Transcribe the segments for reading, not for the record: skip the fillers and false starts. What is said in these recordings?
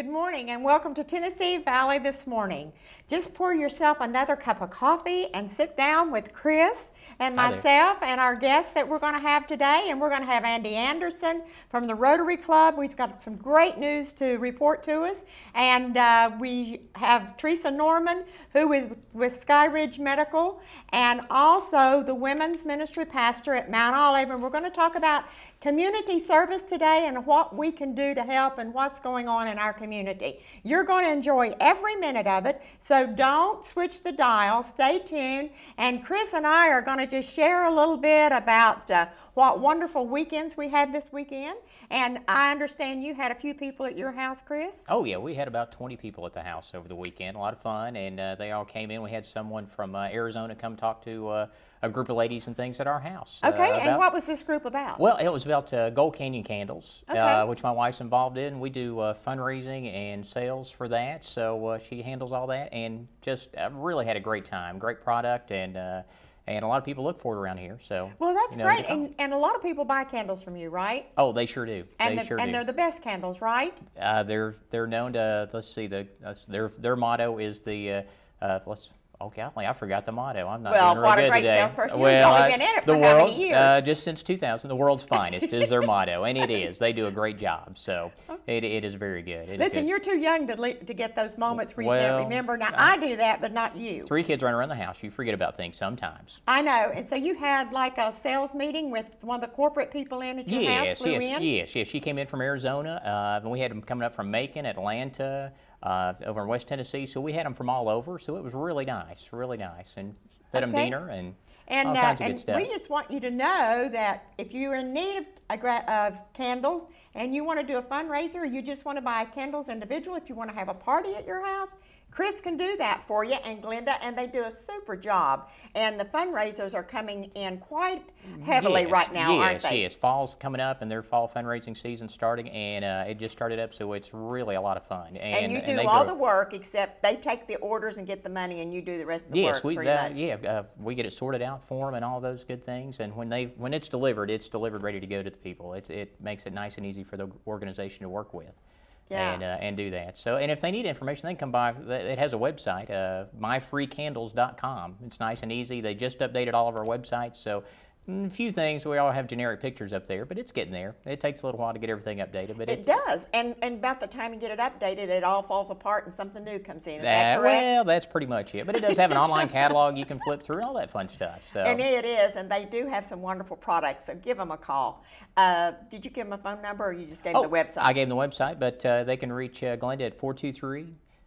morning and welcome to Tennessee Valley this morning. Just pour yourself another cup of coffee and sit down with Chris and myself and our guests that we're going to have today. And we're going to have Andy Anderson from the Rotary Club. We've got some great news to report to us. And we have Teresa Norman, who is with Sky Ridge Medical, and also the Women's Ministry Pastor at Mount Olive. And we're going to talk about community service today and what we can do to help and what's going on in our community. You're going to enjoy every minute of it, so don't switch the dial. Stay tuned, and Chris and I are going to just share a little bit about what wonderful weekends we had this weekend. And I understand you had a few people at your house, Chris? Oh yeah, we had about 20 people at the house over the weekend. A lot of fun, and they all came in. We had someone from Arizona come talk to a group of ladies and things at our house. Okay, and what was this group about? Well, it was about Gold Canyon candles, okay. Which my wife's involved in. We do fundraising and sales for that, so she handles all that, and just really had a great time. Great product, and a lot of people look for it around here. So well, that's great, and a lot of people buy candles from you, right? Oh, they sure do. And and they're the best candles, right? They're known to, let's see, their motto is the Okay, I forgot the motto. I'm not doing real good today. Well, what a great salesperson. You've only been in it for how many years? Just since 2000, the world's finest is their motto, and it is. They do a great job, so it is very good. Listen, you're too young to get those moments where you can't remember. Now, I do that, but not you. 3 kids running around the house. You forget about things sometimes. I know, and so you had like a sales meeting with one of the corporate people in at your house, flew in? Yes. She came in from Arizona, and we had them coming up from Macon, Atlanta, over in West Tennessee, so we had them from all over, so it was really nice, and fed them dinner and all kinds of good stuff. We just want you to know that if you're in need of candles and you want to do a fundraiser, or you just want to buy candles individual, if you want to have a party at your house, Chris can do that for you, and Glenda, and they do a super job. And the fundraisers are coming in quite heavily right now, aren't they? Yes, fall's coming up, and their fall fundraising season's starting, and it just started up, so it's really a lot of fun. And you do all the work, except they take the orders and get the money, and you do the rest of the work, pretty much. We get it sorted out for them and all those good things, and when it's delivered ready to go to the people. It makes it nice and easy for the organization to work with. Yeah. And do that. So, and if they need information, they can come by. It has a website, myfreecandles.com. It's nice and easy. They just updated all of our websites, so a few things. We all have generic pictures up there, but it's getting there. It takes a little while to get everything updated, but it does. And about the time you get it updated, it all falls apart and something new comes in. Is that correct? Well, that's pretty much it. But it does have an online catalog you can flip through and all that fun stuff. So. And it is, and they do have some wonderful products. So give them a call. Did you give them a phone number, or you just gave them the website? I gave them the website, but they can reach Glenda at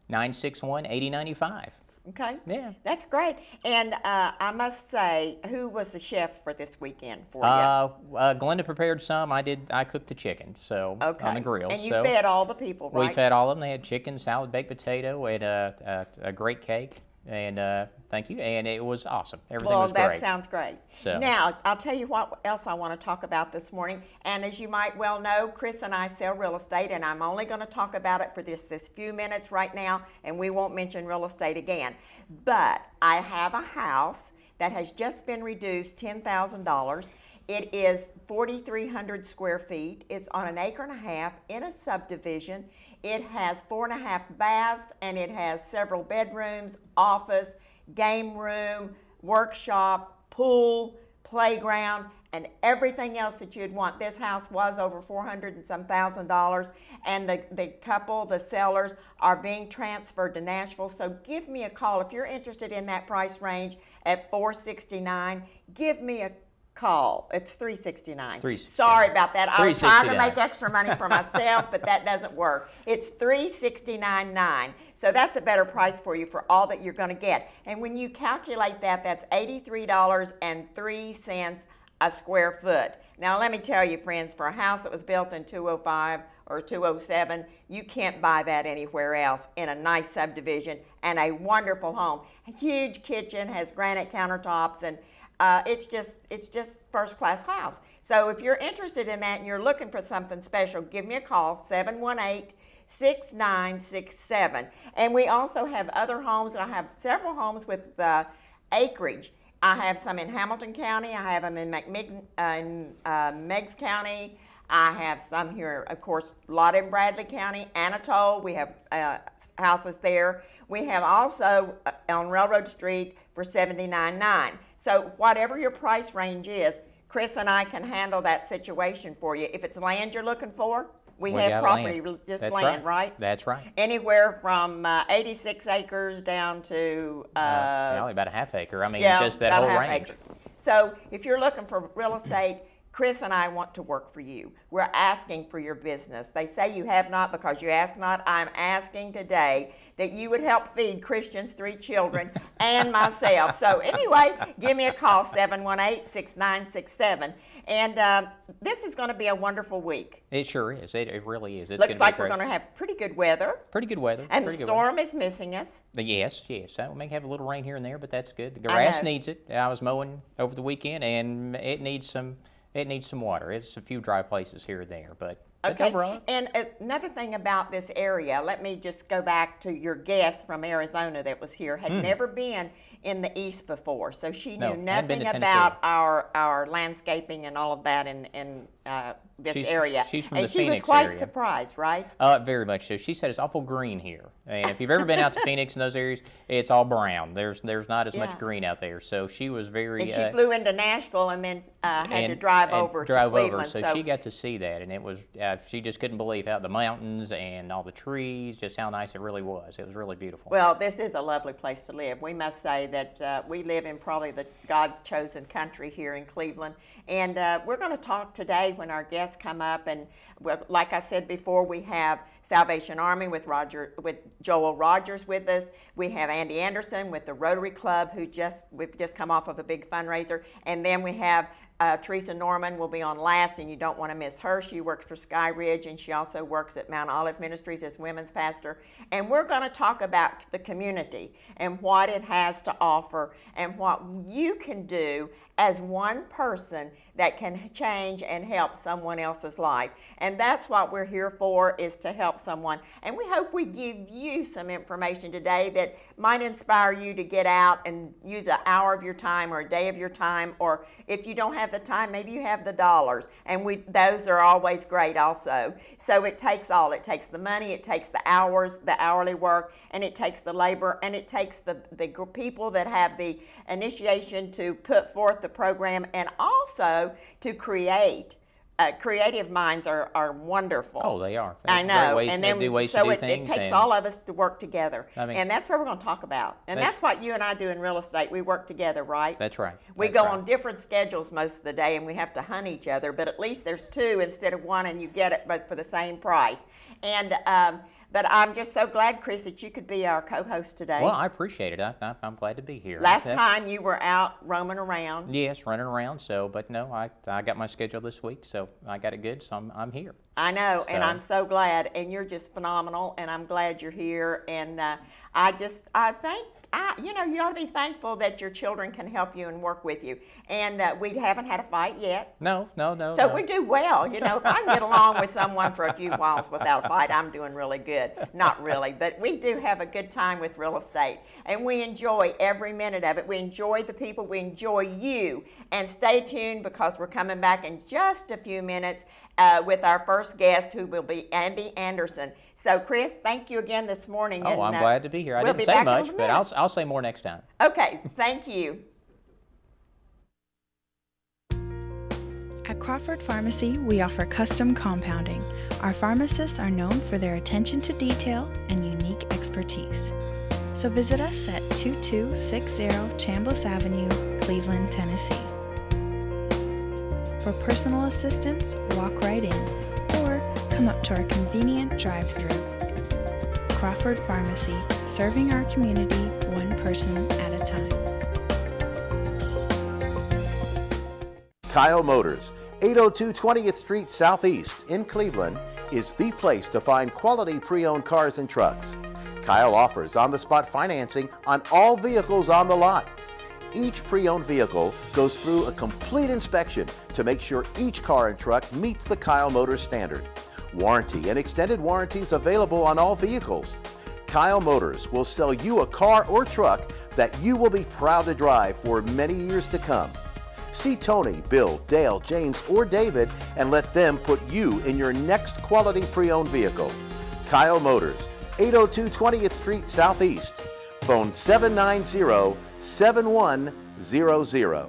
423-961-8095. Okay. Yeah. That's great. And I must say, who was the chef for this weekend for you? Glenda prepared some. I cooked the chicken, so on the grill. And you fed all the people, right? We fed all of them. They had chicken, salad, baked potato, and a great cake. And thank you. And it was awesome. Everything was great. Well, that sounds great. So. Now, I'll tell you what else I want to talk about this morning. And as you might well know, Chris and I sell real estate, and I'm only going to talk about it for this few minutes right now, and we won't mention real estate again. But I have a house that has just been reduced $10,000. It is 4,300 square feet. It's on an acre and a half in a subdivision. It has 4.5 baths, and it has several bedrooms, office, game room, workshop, pool, playground, and everything else that you'd want. This house was over $400 and some thousand, and the couple, the sellers, are being transferred to Nashville. So give me a call if you're interested in that price range at $469. Give me a call. It's $369. Sorry about that. I was trying to make extra money for myself, but that doesn't work. It's $369.9. So that's a better price for you for all that you're going to get. And when you calculate that, that's $83.03 a square foot. Now let me tell you, friends, for a house that was built in 205 or 207, you can't buy that anywhere else in a nice subdivision and a wonderful home. A huge kitchen, has granite countertops, and it's just first-class house. So if you're interested in that and you're looking for something special, give me a call, 718-6967. And we also have other homes. I have several homes with acreage. I have some in Hamilton County. I have them in Meigs County. I have some here, of course, a lot in Bradley County, Anatole. We have houses there. We have also on Railroad Street for $79.9. So whatever your price range is, Chris and I can handle that situation for you. If it's land you're looking for, we have property, just land, right? That's right. Anywhere from 86 acres down to... only about a half acre. I mean, just that whole range. Acre. So if you're looking for real estate, Chris and I want to work for you. We're asking for your business. They say you have not because you ask not. I'm asking today that you would help feed Christian's 3 children and myself. So anyway, give me a call, 718-6967. And this is going to be a wonderful week. It sure is. It really is. It's Looks like we're going to have pretty good weather. Pretty good weather. And the storm is missing us. Yes. We may have a little rain here and there, but that's good. The grass needs it. I was mowing over the weekend, and it needs some water. It's a few dry places here and there, but overall. And another thing about this area, let me just go back to your guest from Arizona that was here, had never been in the East before, so she knew nothing about our landscaping and all of that in this area. She's from and the she Phoenix was quite area. surprised, right? Very much so. She said it's awful green here, and if you've ever been out to Phoenix in those areas, it's all brown. There's not as much green out there. So she was very. And she flew into Nashville and then had to drive over to Cleveland. So she got to see that, and it was she just couldn't believe how the mountains and all the trees, just how nice it really was. It was really beautiful. Well, this is a lovely place to live. We must say that we live in probably God's chosen country here in Cleveland, and we're going to talk today when our guests come up. And like I said before, we have Salvation Army with Joel Rogers with us. We have Andy Anderson with the Rotary Club, we've just come off of a big fundraiser, and then we have Teresa Norman will be on last, and you don't want to miss her. She works for Sky Ridge, and she also works at Mount Olive Ministries as women's pastor. And we're going to talk about the community and what it has to offer and what you can do as one person that can change and help someone else's life. And that's what we're here for, is to help someone. And we hope we give you some information today that might inspire you to get out and use an hour of your time or a day of your time, or if you don't have the time, maybe you have the dollars. And those are always great also. So it takes all. It takes the money, it takes the hours, the hourly work, and it takes the labor, and it takes the people that have the initiation to put forth the program, and also to create. Creative minds are wonderful. Oh, they are. I know. And then it takes all of us to work together. And that's what we're going to talk about. And that's what you and I do in real estate. We work together, right? That's right. We go on different schedules most of the day, and we have to hunt each other, but at least there's 2 instead of 1, and you get it but for the same price. And but I'm just so glad, Chris, that you could be our co-host today. Well, I appreciate it. I'm glad to be here. Last time you were out roaming around. Yes, running around. But no, I got my schedule this week, so I got it good. So I'm here. I know, and I'm so glad. And you're just phenomenal, and I'm glad you're here. And I think. You ought to be thankful that your children can help you and work with you. And we haven't had a fight yet. No. So we do well. If I can get along with someone for a few whiles without a fight, I'm doing really good. Not really, but we do have a good time with real estate. And we enjoy every minute of it. We enjoy the people. We enjoy you. And stay tuned, because we're coming back in just a few minutes with our first guest, who will be Andy Anderson. So, Chris, thank you again this morning. Oh, I'm glad to be here. I didn't say much, but I'll say more next time. Okay, thank you. At Crawford Pharmacy, we offer custom compounding. Our pharmacists are known for their attention to detail and unique expertise. So visit us at 2260 Chambliss Avenue, Cleveland, Tennessee. For personal assistance, walk right in, or come up to our convenient drive-thru. Crawford Pharmacy, serving our community one person at a time. Kyle Motors, 802 20th Street Southeast in Cleveland, is the place to find quality pre-owned cars and trucks. Kyle offers on-the-spot financing on all vehicles on the lot. Each pre-owned vehicle goes through a complete inspection to make sure each car and truck meets the Kyle Motors standard. Warranty and extended warranties available on all vehicles. Kyle Motors will sell you a car or truck that you will be proud to drive for many years to come. See Tony, Bill, Dale, James, or David and let them put you in your next quality pre-owned vehicle. Kyle Motors, 802 20th Street Southeast. Phone 790-7100.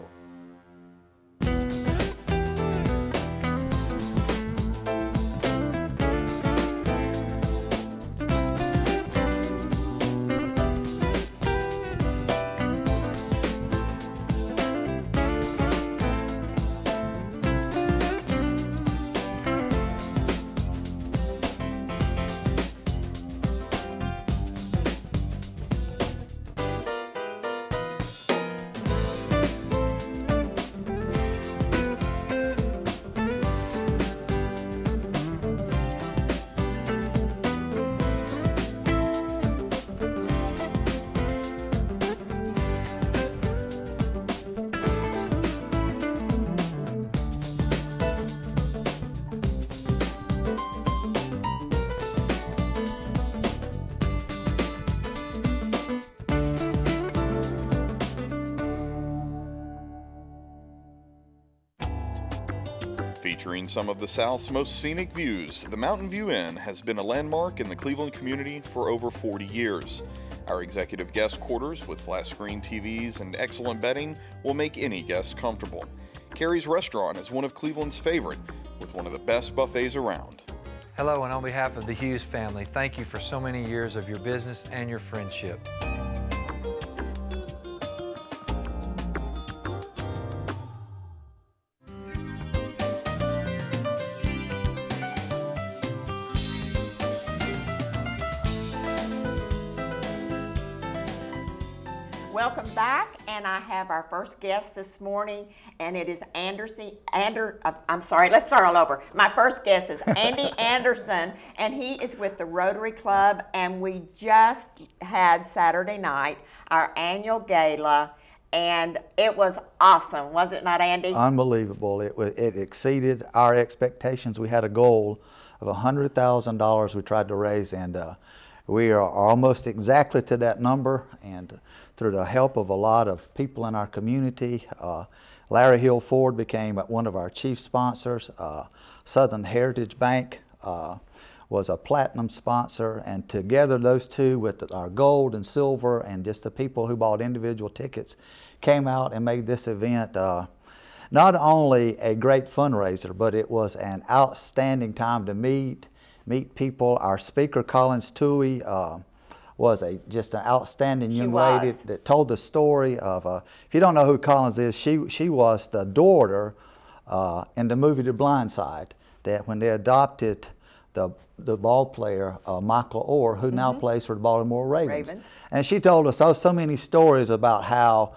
Featuring some of the South's most scenic views, the Mountain View Inn has been a landmark in the Cleveland community for over 40 years. Our executive guest quarters with flat screen TVs and excellent bedding will make any guest comfortable. Carrie's Restaurant is one of Cleveland's favorite, with one of the best buffets around. Hello, and on behalf of the Hughes family, thank you for so many years of your business and your friendship. Welcome back, and I have our first guest this morning, and it is I'm sorry, let's start all over. My first guest is Andy Anderson, and he is with the Rotary Club, and we just had Saturday night our annual gala, and it was awesome, was it not, Andy? Unbelievable. It exceeded our expectations. We had a goal of $100,000 we tried to raise, and we are almost exactly to that number, and through the help of a lot of people in our community, Larry Hill Ford became one of our chief sponsors. Southern Heritage Bank was a platinum sponsor, and together those two with our gold and silver and just the people who bought individual tickets came out and made this event not only a great fundraiser, but it was an outstanding time to meet people. Our speaker, Collins Toohey, was just an outstanding young lady that told the story of, if you don't know who Collins is, she was the daughter in the movie The Blind Side, that when they adopted the ball player, Michael Orr, who now plays for the Baltimore Ravens. And she told us so many stories about how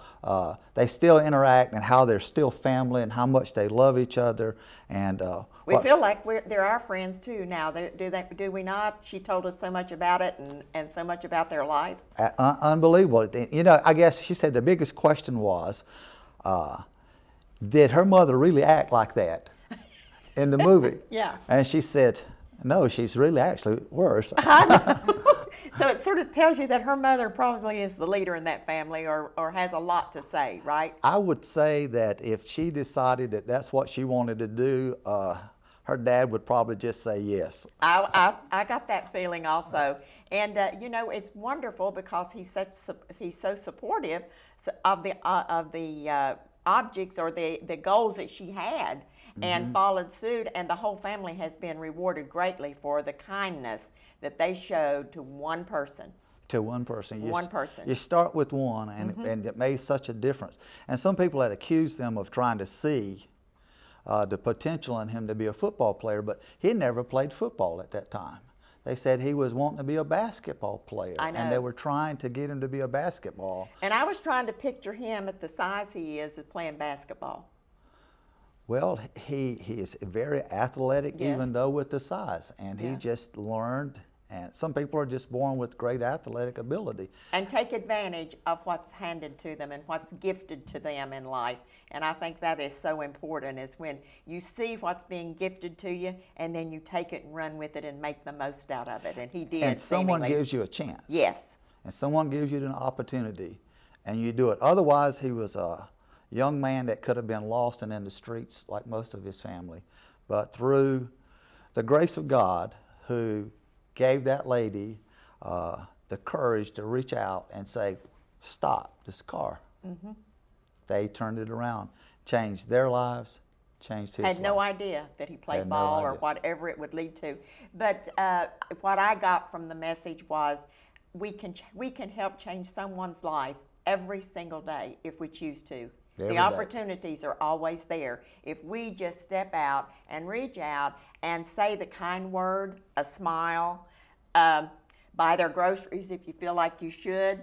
they still interact and how they're still family and how much they love each other. And we feel like they're our friends too now. Do we not? She told us so much about it and so much about their life. Unbelievable. You know, I guess she said the biggest question was, did her mother really act like that in the movie? Yeah. And she said, no, she's really actually worse. I know. So it sort of tells you that her mother probably is the leader in that family, or has a lot to say, right? I would say that if she decided that that's what she wanted to do, her dad would probably just say yes. I got that feeling also, and you know, it's wonderful because he's so supportive of the objects or the goals that she had, and followed suit, and the whole family has been rewarded greatly for the kindness that they showed to one person. To one person. One person. You start with one, and it made such a difference. And some people had accused them of trying to see the potential in him to be a football player, but he never played football at that time. They said he was wanting to be a basketball player. I know. And they were trying to get him to be a basketball. And I was trying to picture him at the size he is as playing basketball. Well, he is very athletic, Yes. even though with the size, and he just learned. And some people are just born with great athletic ability. And take advantage of what's handed to them and what's gifted to them in life. And I think that is so important, is when you see what's being gifted to you and then you take it and run with it and make the most out of it. And he did. And someone seemingly. gives you a chance. Yes. And someone gives you an opportunity, and you do it. Otherwise, he was young man that could have been lost and in the streets like most of his family. But through the grace of God, who gave that lady the courage to reach out and say, stop this car. Mm-hmm. They turned it around, changed their lives, changed his life. Had no idea that he played ball or whatever it would lead to. But what I got from the message was we can help change someone's life every single day if we choose to. The opportunities are always there. If we just step out and reach out and say the kind word, a smile, buy their groceries if you feel like you should,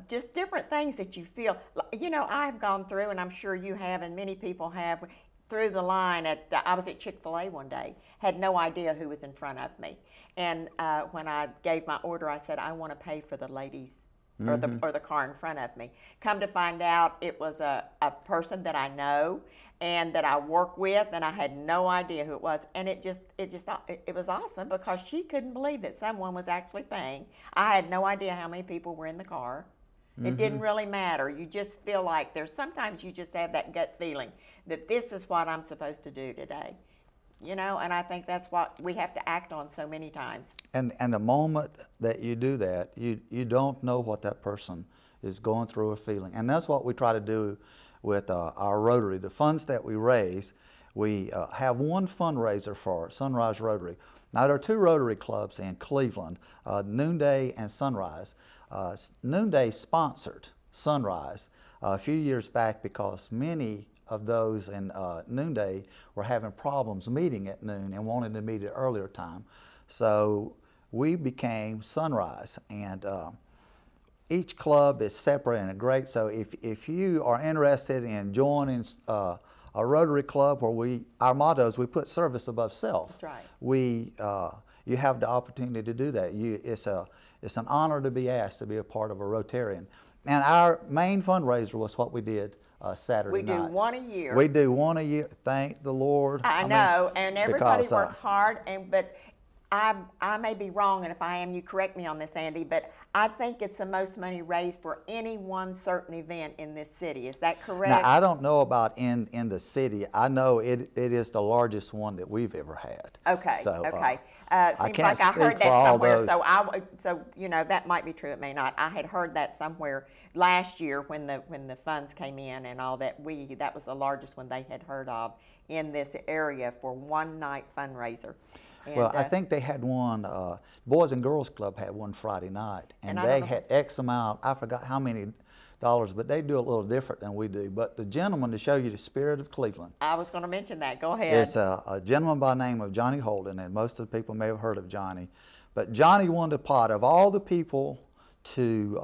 just different things that you feel. You know, I've gone through, and I'm sure you have, and many people have, through the line I was at Chick-fil-A one day, had no idea who was in front of me. And when I gave my order, I said, I want to pay for the ladies or the car in front of me. Come to find out, it was a person that I know and that I work with, and I had no idea who it was. And it was awesome because she couldn't believe that someone was actually paying. I had no idea how many people were in the car. It didn't really matter. You just feel like sometimes you just have that gut feeling that this is what I'm supposed to do today. You know, and I think that's what we have to act on so many times. And the moment that you do that, you don't know what that person is going through or feeling. And that's what we try to do with our Rotary. The funds that we raise, we have one fundraiser for Sunrise Rotary. Now, there are two Rotary clubs in Cleveland, Noonday and Sunrise. Noonday sponsored Sunrise a few years back because many of those in Noonday were having problems meeting at noon and wanted to meet at earlier time. So we became Sunrise, and each club is separate and great. So if you are interested in joining a Rotary club where our motto is we put service above self. That's right. You have the opportunity to do that. It's an honor to be asked to be a part of a Rotarian. And our main fundraiser was what we did Saturday night. We do one a year. We do one a year. Thank the Lord. I know, and everybody works hard. But I may be wrong, and if I am, you correct me on this, Andy. But I think it's the most money raised for any one certain event in this city. Is that correct? Now, I don't know about in the city. I know it is the largest one that we've ever had. Okay. So, okay. Seems like I heard that somewhere. So you know, that might be true. It may not. I had heard that somewhere last year when the funds came in and all that. That was the largest one they had heard of in this area for one night fundraiser. And, well, I think they had one, Boys and Girls Club had one Friday night, and they had X amount, I forgot how many dollars, but they do a little different than we do. But the gentleman, to show you the spirit of Cleveland. I was going to mention that. Go ahead. It's a gentleman by the name of Johnny Holden, and most of the people may have heard of Johnny. But Johnny won the pot. Of all the people who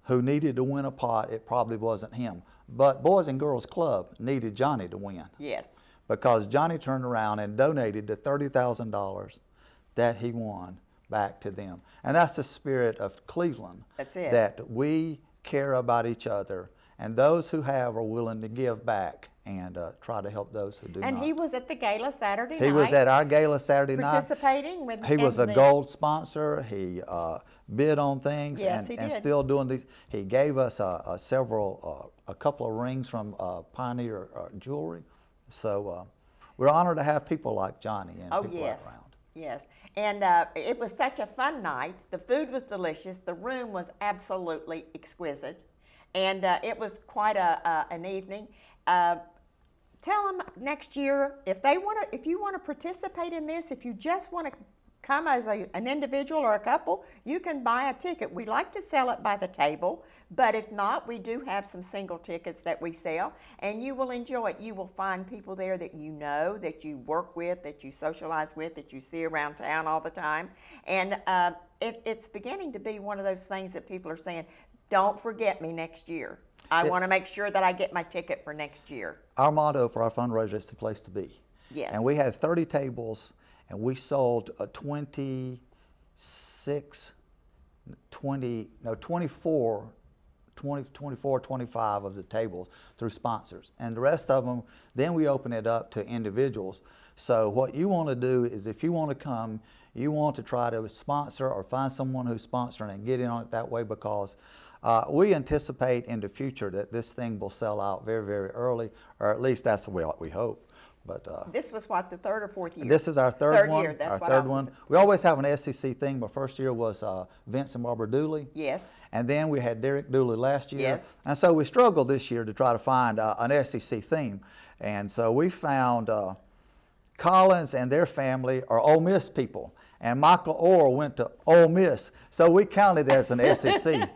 needed to win a pot, it probably wasn't him. But Boys and Girls Club needed Johnny to win. Yes. Because Johnny turned around and donated the $30,000 that he won back to them. And that's the spirit of Cleveland. That's it. That we care about each other, and those who have are willing to give back and try to help those who do not. And he was at the gala Saturday night. He was at our gala Saturday night. Participating with. He was a gold sponsor. He bid on things, yes, and still doing these. He gave us a couple of rings from Pioneer Jewelry. So we're honored to have people like Johnny and people around. Yes, and it was such a fun night. The food was delicious. The room was absolutely exquisite, and it was quite an evening. Tell them next year if you want to participate in this, if you just want to come as an individual or a couple, you can buy a ticket. We like to sell it by the table, but if not, we do have some single tickets that we sell, and you will enjoy it. You will find people there that you know, that you work with, that you socialize with, that you see around town all the time. And it's beginning to be one of those things that people are saying, don't forget me next year. I want to make sure that I get my ticket for next year. Our motto for our fundraiser is the place to be. Yes. And we had 30 tables, and we sold 24 25 of the tables through sponsors. And the rest of them, then we open it up to individuals. So what you want to do is if you want to come, you want to try to sponsor or find someone who's sponsoring and get in on it that way, because We anticipate in the future that this thing will sell out very, very early, or at least that's what we hope. But this was what, the third or fourth year? This is our third one. Year, that's our third one. We always have an SEC theme. Our first year was Vince and Barbara Dooley. Yes. And then we had Derek Dooley last year. Yes. And so we struggled this year to try to find an SEC theme. And so we found Collins and their family are Ole Miss people. And Michael Orr went to Ole Miss. So we counted as an SEC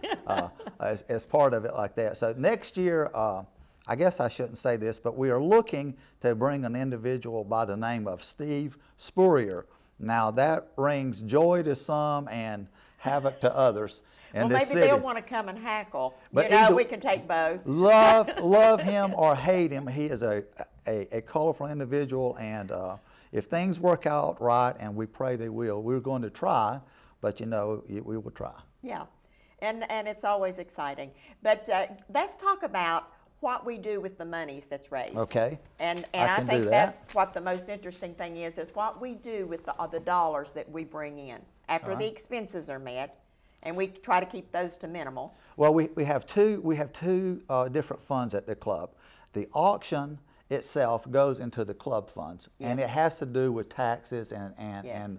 as part of it like that. So next year, I guess I shouldn't say this, but we are looking to bring an individual by the name of Steve Spurrier. Now that rings joy to some and havoc to others in this city. Maybe they'll want to come and hackle. But you know, we can take both. Love him or hate him, he is a colorful individual, and if things work out right, and we pray they will, we're going to try, but you know, we will try. Yeah, and it's always exciting. But let's talk about what we do with the monies that's raised. Okay. And I think that's what the most interesting thing is what we do with the dollars that we bring in after the expenses are met, and we try to keep those to minimal. Well, we have two different funds at the club. The auction itself goes into the club funds, and it has to do with taxes and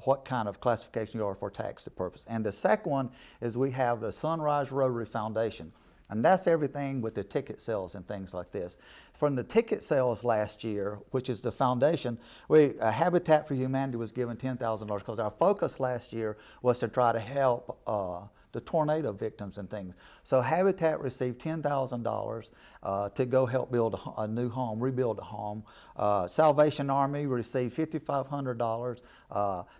what kind of classification you are for tax purpose. And the second one is we have the Sunrise Rotary Foundation. And that's everything with the ticket sales and things like this. From the ticket sales last year, which is the foundation, Habitat for Humanity was given $10,000 because our focus last year was to try to help the tornado victims and things. So Habitat received $10,000 to go help build a new home, rebuild a home. Salvation Army received $5,500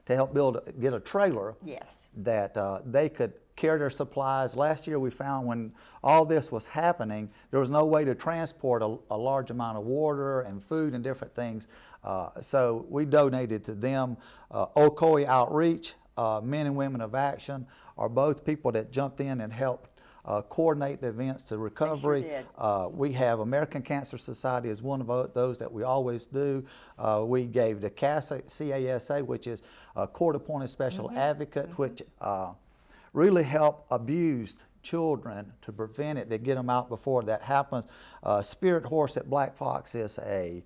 to help get a trailer that they could carry their supplies. Last year we found when all this was happening, there was no way to transport a large amount of water and food and different things. So we donated to them. Ocoee Outreach, Men and Women of Action are both people that jumped in and helped coordinate the events to recovery. They sure did. We have American Cancer Society as one of those that we always do. We gave the CASA, which is a court-appointed special advocate, which really help abused children to prevent it, to get them out before that happens. Spirit Horse at Black Fox is a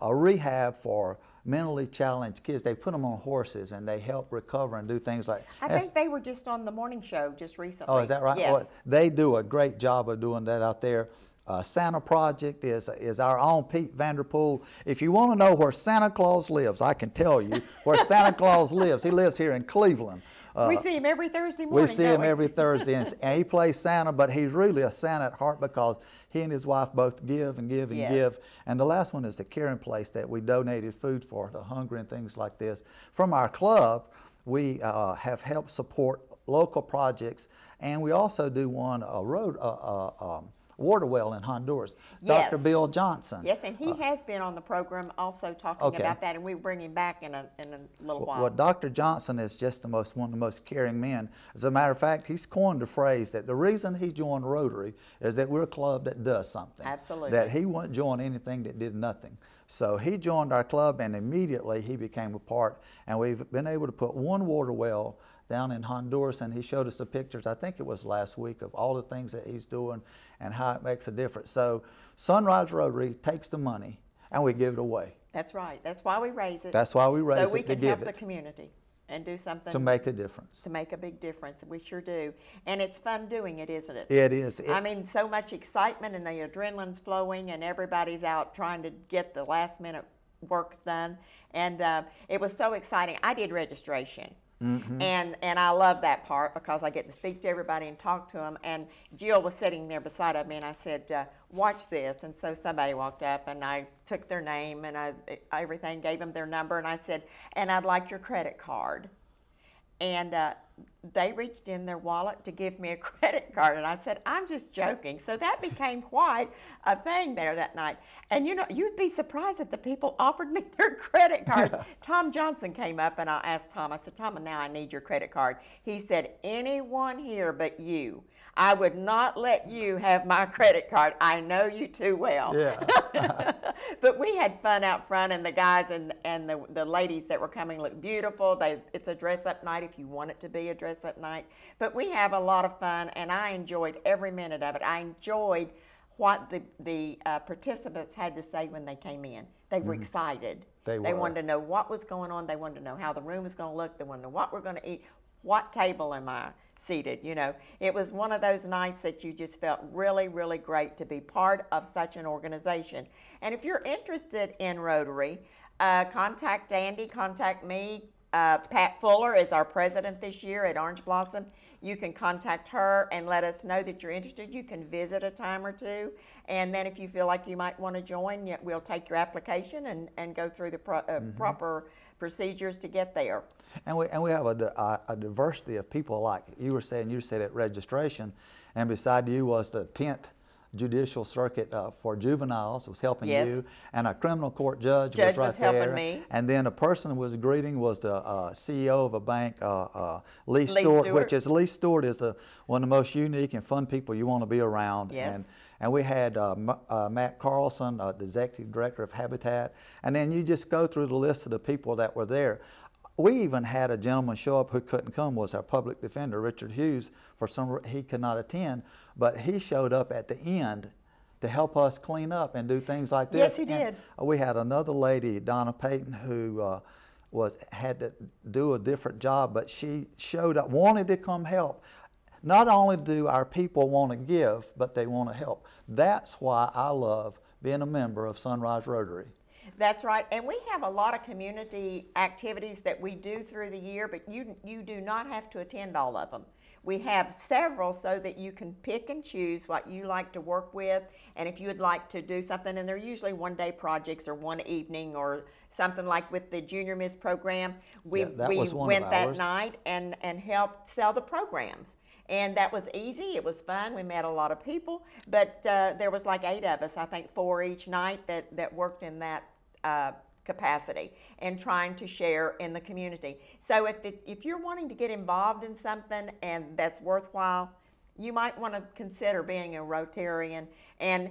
rehab for mentally challenged kids. They put them on horses and they help recover and do things like that. I think they were just on the morning show just recently. Oh, is that right? Yes. Well, they do a great job of doing that out there. Santa Project is our own Pete Vanderpool. If you want to know where Santa Claus lives, I can tell you where Santa Claus lives. He lives here in Cleveland. We see him every Thursday morning. We see him every Thursday, and he plays Santa, but he's really a Santa at heart because he and his wife both give and give and give. And the last one is the Caring Place that we donated food for the hungry and things like this. From our club, we have helped support local projects, and we also do one water well in Honduras. Yes. Dr. Bill Johnson. Yes, and he has been on the program also talking about that, and we'll bring him back in a little while. Well, Dr. Johnson is just one of the most caring men. As a matter of fact, he's coined the phrase that the reason he joined Rotary is that we're a club that does something. Absolutely. That he wouldn't join anything that did nothing. So he joined our club, and immediately he became a part, and we've been able to put one water well down in Honduras, and he showed us the pictures, I think it was last week, of all the things that he's doing and how it makes a difference. So Sunrise Rotary takes the money and we give it away. That's right. That's why we raise it. That's why we raise it, so we to can give help it. the community and do something To make a difference. To make a big difference. We sure do. And it's fun doing it, isn't it? It is. I mean, so much excitement and the adrenaline's flowing and everybody's out trying to get the last minute works done. And it was so exciting. I did registration. And I love that part because I get to speak to everybody and talk to them. And Jill was sitting there beside me, and I said, watch this. And so somebody walked up, and I took their name and everything, gave them their number, and I said, and I'd like your credit card. And they reached in their wallet to give me a credit card, and I said, I'm just joking. So that became quite a thing there that night. And you know, you'd be surprised if the people offered me their credit cards. Tom Johnson came up, and I asked Tom, I said, Tom, now I need your credit card. He said, anyone here but you. I would not let you have my credit card. I know you too well. Yeah. But we had fun out front, and the guys and the ladies that were coming looked beautiful. It's a dress-up night if you want it to be a dress-up night. But we have a lot of fun, and I enjoyed every minute of it. I enjoyed what the participants had to say when they came in. They were excited. They wanted to know what was going on. They wanted to know how the room was going to look. They wanted to know what we're going to eat. What table am I seated? You know, it was one of those nights that you just felt really, really great to be part of such an organization. And if you're interested in Rotary, contact Andy, contact me. Pat Fuller is our president this year at Orange Blossom. You can contact her and let us know that you're interested. You can visit a time or two, and then if you feel like you might want to join, we'll take your application and go through the proper procedures to get there. And we have a diversity of people, like you were saying. You said at registration, and beside you was the 10th Judicial Circuit for juveniles was helping you, and a criminal court judge was right there. Helping me. And then a person who was greeting was the CEO of a bank, Lee Stewart, which is Lee Stewart is one of the most unique and fun people you want to be around. Yes. And we had Matt Carlson, the executive director of Habitat, and then you just go through the list of the people that were there. We even had a gentleman show up who couldn't come, was our public defender, Richard Hughes. For some reason, he could not attend, but he showed up at the end to help us clean up and do things like this. Yes, he did. And we had another lady, Donna Payton, who had to do a different job, but she showed up, wanted to come help. Not only do our people want to give, but they want to help. That's why I love being a member of Sunrise Rotary. That's right, and we have a lot of community activities that we do through the year, but you do not have to attend all of them. We have several so that you can pick and choose what you like to work with, and if you would like to do something, and they're usually one-day projects or one evening or something like with the Junior Miss program. We went that night and helped sell the programs. And that was easy. It was fun. We met a lot of people, but there was like 8 of us, I think 4 each night that worked in that capacity and trying to share in the community. So if you're wanting to get involved in something and that's worthwhile, you might want to consider being a Rotarian. And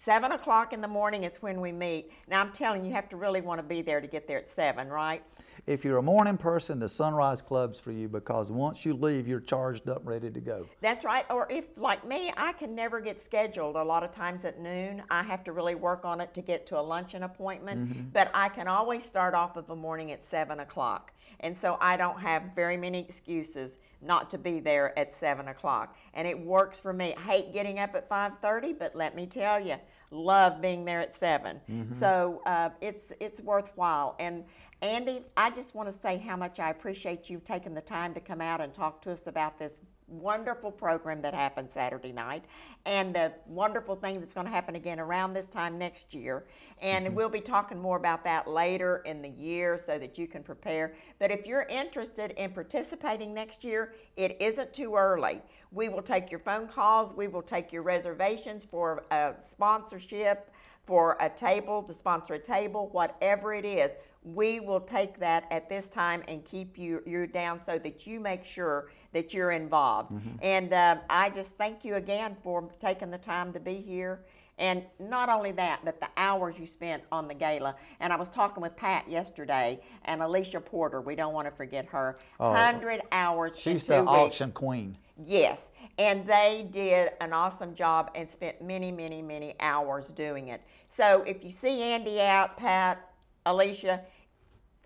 7 o'clock in the morning is when we meet. Now I'm telling you, you have to really want to be there to get there at 7, right? If you're a morning person, the Sunrise Club's for you, because once you leave, you're charged up, ready to go. That's right. Or if, like me, I can never get scheduled a lot of times at noon. I have to really work on it to get to a luncheon appointment. But I can always start off of the morning at 7 o'clock. And so I don't have very many excuses not to be there at 7 o'clock. And it works for me. I hate getting up at 5:30, but let me tell you, love being there at 7. So it's worthwhile. And Andy, I just want to say how much I appreciate you taking the time to come out and talk to us about this wonderful program that happened Saturday night and the wonderful thing that's going to happen again around this time next year. And we'll be talking more about that later in the year so that you can prepare. But if you're interested in participating next year, it isn't too early. We will take your phone calls. We will take your reservations for a sponsorship, for a table, to sponsor a table, whatever it is. We will take that at this time and keep you down so that you make sure that you're involved. And I just thank you again for taking the time to be here. And not only that, but the hours you spent on the gala. And I was talking with Pat yesterday, and Alicia Porter, we don't want to forget her, 100 hours in 2 weeks. She's the auction queen. Yes, and they did an awesome job and spent many, many, many hours doing it. So if you see Andy out, Pat, Alicia,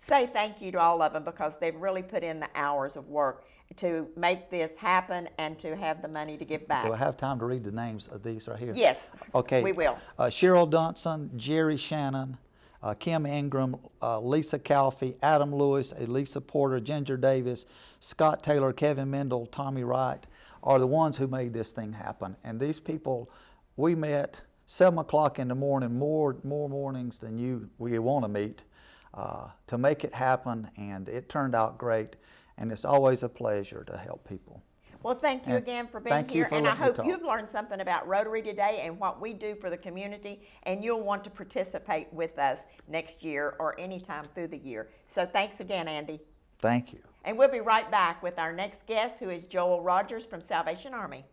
say thank you to all of them, because they've really put in the hours of work to make this happen and to have the money to give back. Do I have time to read the names of these right here? Yes, okay. We will. Cheryl Dunson, Jerry Shannon, Kim Ingram, Lisa Calfee, Adam Lewis, Elisa Porter, Ginger Davis, Scott Taylor, Kevin Mendel, Tommy Wright are the ones who made this thing happen. And these people, we met 7 o'clock in the morning, more mornings than we want to meet to make it happen, and it turned out great. And it's always a pleasure to help people. Well, thank you again for being here, and I hope you've learned something about Rotary today and what we do for the community, and you'll want to participate with us next year or anytime through the year. So thanks again, Andy. Thank you. And we'll be right back with our next guest, who is Joel Rogers from Salvation Army.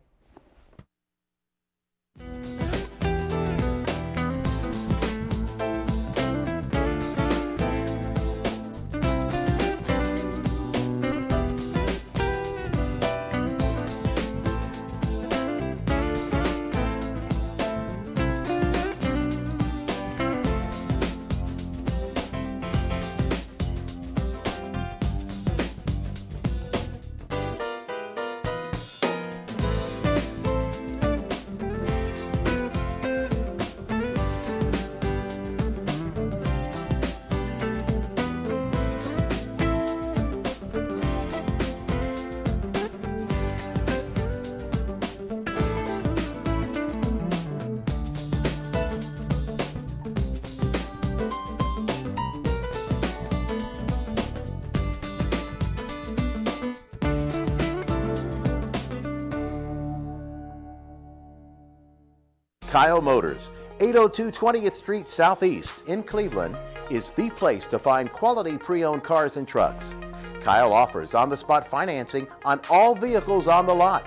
Kyle Motors, 802 20th Street Southeast in Cleveland, is the place to find quality pre-owned cars and trucks. Kyle offers on-the-spot financing on all vehicles on the lot.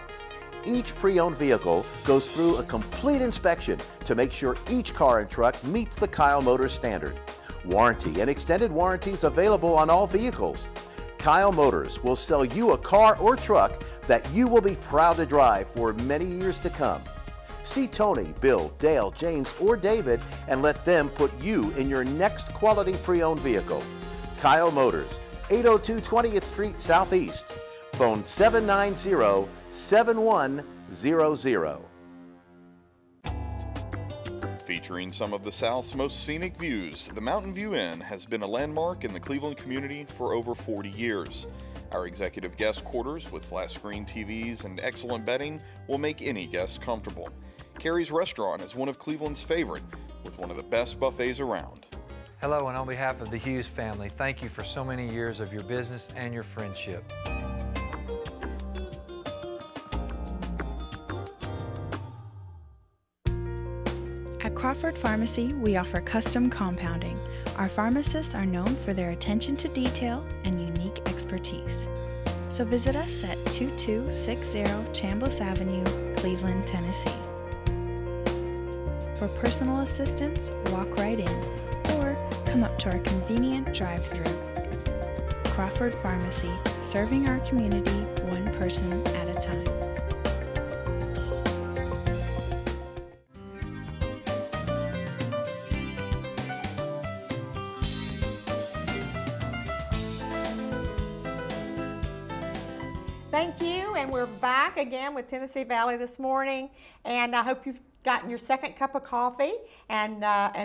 Each pre-owned vehicle goes through a complete inspection to make sure each car and truck meets the Kyle Motors standard. Warranty and extended warranties available on all vehicles. Kyle Motors will sell you a car or truck that you will be proud to drive for many years to come. See Tony, Bill, Dale, James, or David and let them put you in your next quality pre-owned vehicle. Kyle Motors, 802 20th Street Southeast. Phone 790-7100. Featuring some of the South's most scenic views, the Mountain View Inn has been a landmark in the Cleveland community for over 40 years. Our executive guest quarters with flat screen TVs and excellent bedding will make any guest comfortable. Carrie's Restaurant is one of Cleveland's favorite, with one of the best buffets around. Hello, and on behalf of the Hughes family, thank you for so many years of your business and your friendship. At Crawford Pharmacy, we offer custom compounding. Our pharmacists are known for their attention to detail and unique expertise. So visit us at 2260 Chambliss Avenue, Cleveland, Tennessee. For personal assistance, walk right in or come up to our convenient drive-thru. Crawford Pharmacy, serving our community one person at a time. Thank you, and we're back again with Tennessee Valley this morning, and I hope you've gotten your second cup of coffee and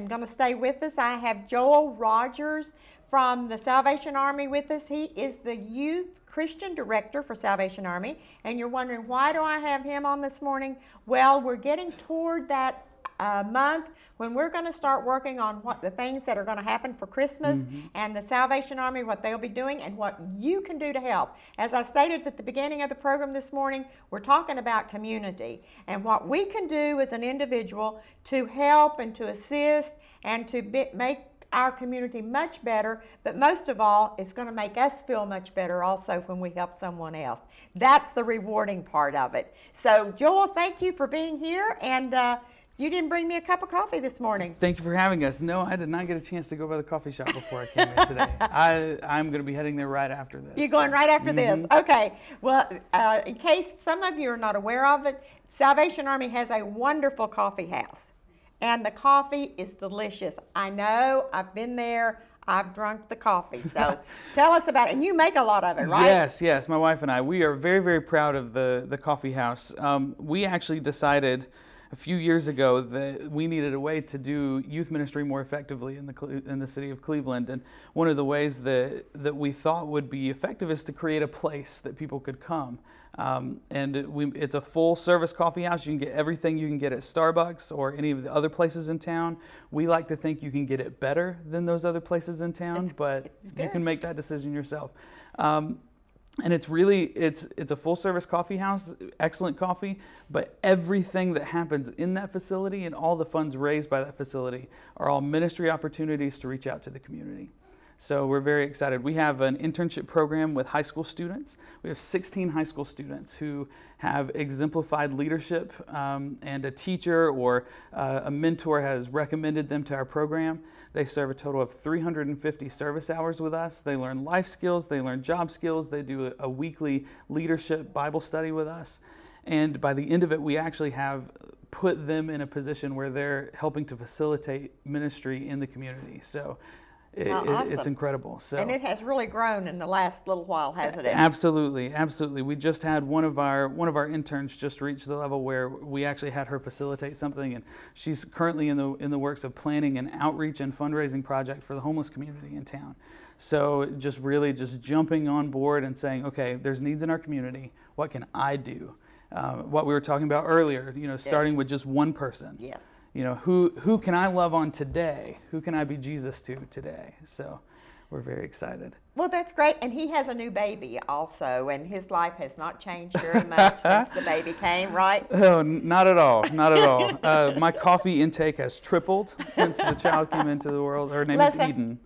going to stay with us. I have Joel Rogers from the Salvation Army with us. He is the Youth Christian Director for Salvation Army, and you're wondering, why do I have him on this morning? Well, we're getting toward that month when we're going to start working on what the things that are going to happen for Christmas and the Salvation Army, what they'll be doing and what you can do to help. As I stated at the beginning of the program this morning, we're talking about community and what we can do as an individual to help and to assist and to make our community much better, but most of all, it's going to make us feel much better also when we help someone else. That's the rewarding part of it. So Joel, thank you for being here, and you didn't bring me a cup of coffee this morning. Thank you for having us. No, I did not get a chance to go by the coffee shop before I came in today. I'm going to be heading there right after this. You're going right after this? Okay. Well, in case some of you are not aware of it, Salvation Army has a wonderful coffee house, and the coffee is delicious. I know. I've been there. I've drunk the coffee. So tell us about it. And you make a lot of it, right? Yes. My wife and I, we are very, very proud of the coffee house. We actually decided a few years ago that we needed a way to do youth ministry more effectively in the city of Cleveland, and one of the ways that we thought would be effective is to create a place that people could come. It's a full service coffee house. You can get everything you can get at Starbucks or any of the other places in town. We like to think you can get it better than those other places in town, but you can make that decision yourself. And it's a full service coffee house, excellent coffee, but everything that happens in that facility and all the funds raised by that facility are all ministry opportunities to reach out to the community. So we're very excited. We have an internship program with high school students. We have 16 high school students who have exemplified leadership, and a teacher or a mentor has recommended them to our program. They serve a total of 350 service hours with us. They learn life skills, they learn job skills, they do a weekly leadership Bible study with us. And by the end of it, we actually have put them in a position where they're helping to facilitate ministry in the community. So awesome. It's incredible. So, and it has really grown in the last little while, hasn't it? Absolutely. We just had one of our interns just reach the level where we actually had her facilitate something, and she's currently in the works of planning an outreach and fundraising project for the homeless community in town. So just jumping on board and saying, okay, there's needs in our community. What can I do? What we were talking about earlier, starting with just one person. Yes. Who can I love on today? Who can I be Jesus to today? So we're very excited. Well, that's great. And he has a new baby also, and his life has not changed very much since the baby came, right? Oh, not at all. Not at all. My coffee intake has tripled since the child came into the world. Her name is Eden.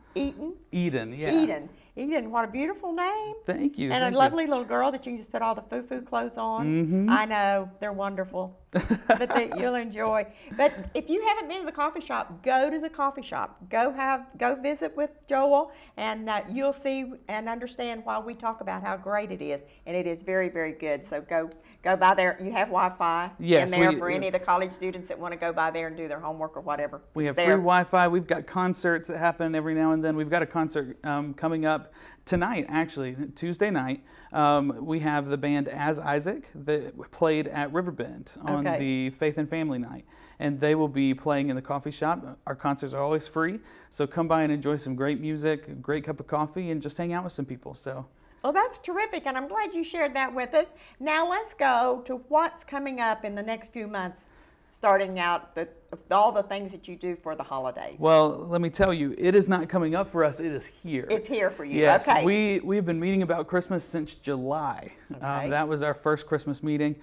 Eden, yeah. Eden, what a beautiful name. Thank you. And thank a lovely little girl that you can just put all the foo-foo clothes on. Mm-hmm. I know, they're wonderful. But you'll enjoy. But if you haven't been to the coffee shop, go to the coffee shop. Go visit with Joel, and you'll see and understand why we talk about how great it is. And it is very, very good. So go by there. You have Wi-Fi in there for any of the college students that want to go by there and do their homework or whatever. We have free Wi-Fi. We've got concerts that happen every now and then. We've got a concert coming up tonight, actually, Tuesday night. We have the band As Isaac that played at Riverbend on the Faith and Family Night, and they will be playing in the coffee shop. Our concerts are always free, so come by and enjoy some great music, a great cup of coffee, and just hang out with some people. So. Well, that's terrific, and I'm glad you shared that with us. Now let's go to what's coming up in the next few months, starting out all the things that you do for the holidays. Well, let me tell you, it is not coming up for us, it is here. It's here for you, yes, okay. We've been meeting about Christmas since July. Okay. That was our first Christmas meeting.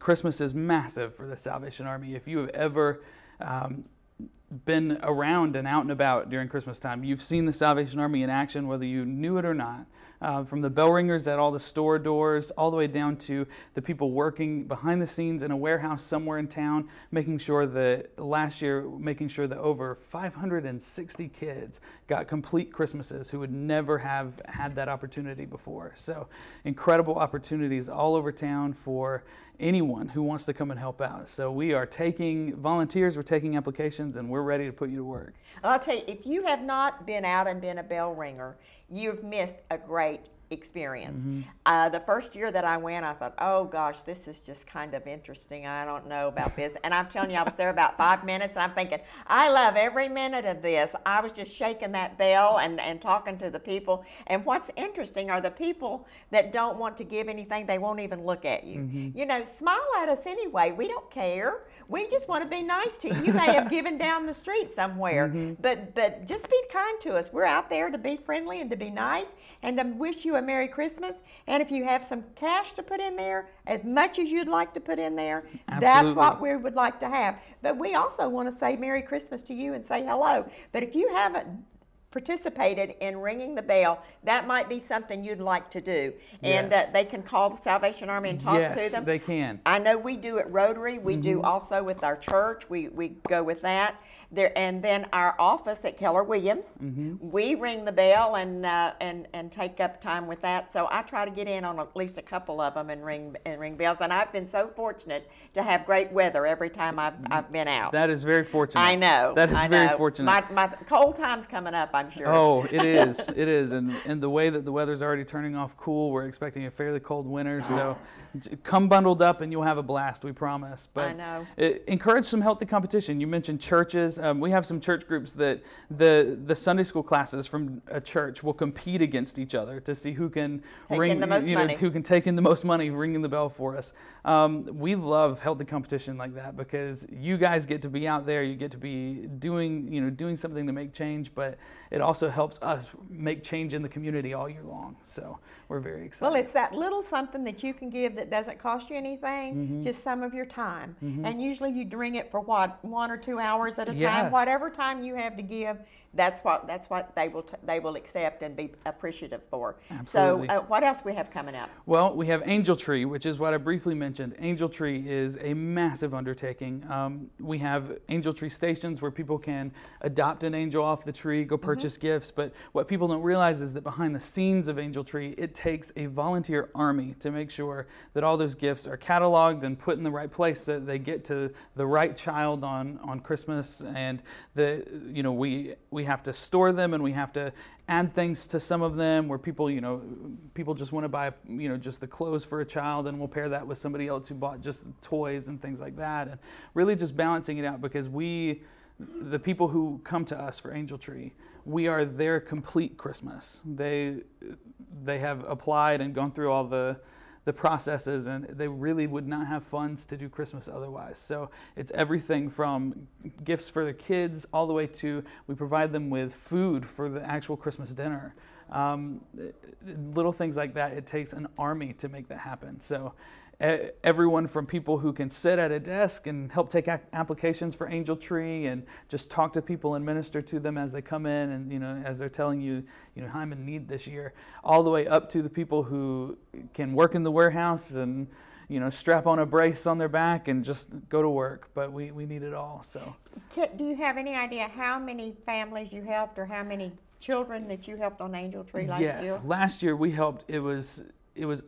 Christmas is massive for the Salvation Army. If you have ever been around and out and about during Christmas time, you've seen the Salvation Army in action, whether you knew it or not. From the bell ringers at all the store doors, all the way down to the people working behind the scenes in a warehouse somewhere in town, making sure that over 560 kids got complete Christmases who would never have had that opportunity before. So incredible opportunities all over town for anyone who wants to come and help out. So we are taking volunteers, we're taking applications, and we're ready to put you to work. I'll tell you, if you have not been out and been a bell ringer, you've missed a great experience. Mm-hmm. The first year that I went, I thought, oh gosh, this is just kind of interesting. I don't know about this. And I'm telling you, I was there about 5 minutes, and I'm thinking, I love every minute of this. I was just shaking that bell and talking to the people. And what's interesting are the people that don't want to give anything, they won't even look at you. Mm-hmm. You know, smile at us anyway. We don't care. We just want to be nice to you. You may have given down the street somewhere, but just be kind to us. We're out there to be friendly and to be nice and to wish you a Merry Christmas. And if you have some cash to put in there, as much as you'd like to put in there, that's what we would like to have. But we also want to say Merry Christmas to you and say hello. But if you haven't participated in ringing the bell, that might be something you'd like to do. And they can call the Salvation Army and talk to them. Yes, they can. I know we do at Rotary. We do also with our church. We go with that. And then our office at Keller Williams, we ring the bell and take up time with that. So I try to get in on at least a couple of them and ring bells. And I've been so fortunate to have great weather every time I've been out. That is very fortunate. I know. That is very fortunate. My cold time's coming up, I'm sure. Oh, it is. It is. And the way that the weather's already turning off cool, we're expecting a fairly cold winter. So come bundled up and you'll have a blast, we promise. But I know. Encourage some healthy competition. You mentioned churches. We have some church groups that the Sunday school classes from a church will compete against each other to see who can who can take in the most money ringing the bell for us. We love healthy competition like that because you guys get to be out there, you get to be doing something to make change, but it also helps us make change in the community all year long. So we're very excited. Well, it's that little something that you can give that doesn't cost you anything, just some of your time. And usually you ring it for what, 1 or 2 hours at a time, whatever time you have to give. That's what they will accept and be appreciative for. Absolutely. So what else we have coming up? Well, we have Angel Tree, which is what I briefly mentioned. Angel Tree is a massive undertaking. We have Angel Tree stations where people can adopt an angel off the tree, go purchase gifts. But what people don't realize is that behind the scenes of Angel Tree, it takes a volunteer army to make sure that all those gifts are cataloged and put in the right place so that they get to the right child on Christmas. And we have to store them and we have to add things to some of them where people just want to buy just the clothes for a child, and we'll pair that with somebody else who bought just toys and things like that, and really just balancing it out because the people who come to us for Angel Tree, we are their complete Christmas. They have applied and gone through all the the processes, and they really would not have funds to do Christmas otherwise. So it's everything from gifts for their kids all the way to we provide them with food for the actual Christmas dinner. Little things like that, it takes an army to make that happen. So everyone from people who can sit at a desk and help take applications for Angel Tree and just talk to people and minister to them as they come in and, you know, as they're telling you, you know, I'm in need this year, all the way up to the people who can work in the warehouse and, you know, strap on a brace on their back and just go to work. But we need it all. So, do you have any idea how many families you helped or how many children that you helped on Angel Tree last year? Yes, last year we helped, it was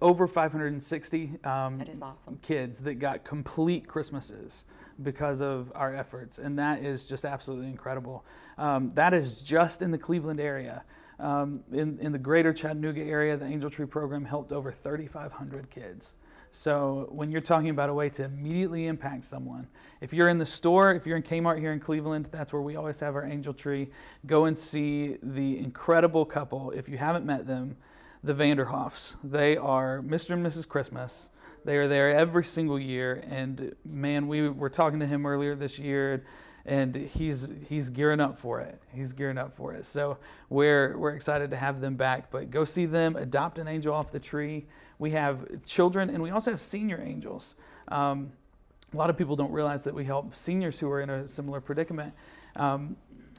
over 560 that is awesome. Kids that got complete Christmases because of our efforts, and that is just absolutely incredible. That is just in the Cleveland area. In the greater Chattanooga area, the Angel Tree program helped over 3,500 kids. So when you're talking about a way to immediately impact someone, if you're in the store, if you're in Kmart here in Cleveland, that's where we always have our Angel Tree. Go and see the incredible couple, if you haven't met them, the Vanderhoffs. They are Mr. and Mrs. Christmas. They are there every single year, and man, we were talking to him earlier this year, and he's gearing up for it. He's gearing up for it. So we're excited to have them back. But go see them, adopt an angel off the tree. We have children, and we also have senior angels. A lot of people don't realize that we help seniors who are in a similar predicament.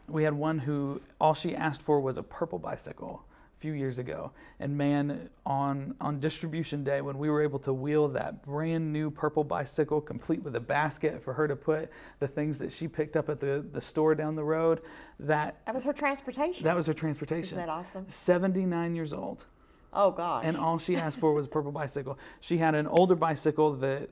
We had one who all she asked for was a purple bicycle few years ago, and man, on distribution day, when we were able to wheel that brand new purple bicycle complete with a basket for her to put the things that she picked up at the store down the road, that was her transportation. That was her transportation. Isn't that awesome? 79 years old. Oh gosh. And all she asked for was a purple bicycle. She had an older bicycle that